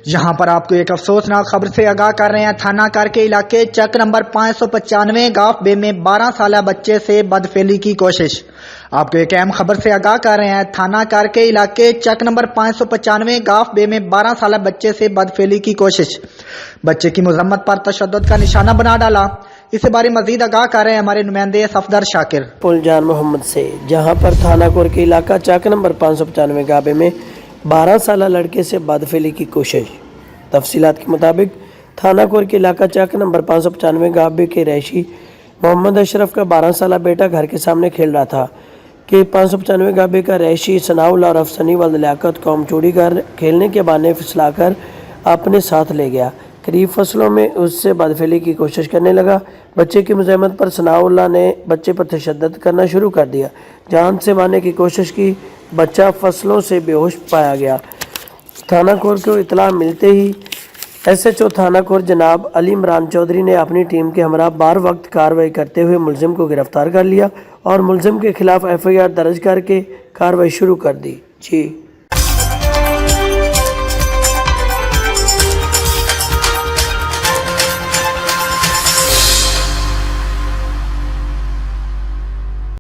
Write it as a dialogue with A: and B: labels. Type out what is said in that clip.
A: یہاں پر آپ کو ایک افسوسناک خبر سے آگاہ کر رہے ہیں۔ تھانہ کار کے علاقے چک نمبر 595 گاف بے میں 12 سالہ بچے سے بدفعلی کی کوشش۔ آپ کو ایک اہم خبر سے آگاہ کر رہے ہیں۔ تھانہ کار کے علاقے چک نمبر 595 گاف بے میں 12 سالہ بچے سے بدفعلی کی کوشش۔ بچے کی مذمت پر تشدد کا نشانہ بنا ڈالا۔ اس بارے مزید آگاہ کر رہے ہیں ہمارے نمائندے صفدر شاکر
B: جان محمد سے، جہاں پر تھانہ کور کے علاقہ چک نمبر 595 گابے میں 12 سالہ لڑکے سے بدفعلی کی کوشش۔ تفصیلات کے مطابق تھانہ کور کے علاقہ چک نمبر 595 گابے کے رہائشی محمد اشرف کا 12 سالہ بیٹا گھر کے سامنے کھیل رہا تھا کہ 595 گابے کا رہائشی ثناء اللہ اور افسانی والد لیاقت قوم چوڑی گھر کھیلنے کے بہانے پھسلا کر اپنے ساتھ لے گیا۔ قریب فصلوں میں اس سے بدفعلی کی کوشش کرنے لگا۔ بچے کی مزاحمت پر ثناء اللہ نے بچے پر تشدد کرنا شروع کر دیا۔ جان سے مارنے کی کوشش کی، بچہ فصلوں سے بے ہوش پایا گیا۔ تھانہ کور کو اطلاع ملتے ہی SHO تھانہ کور جناب علی عمران چودھری نے اپنی ٹیم کے ہمراہ بار وقت کارروائی کرتے ہوئے ملزم کو گرفتار کر لیا اور ملزم کے خلاف FIR درج کر کے کارروائی شروع کر دی۔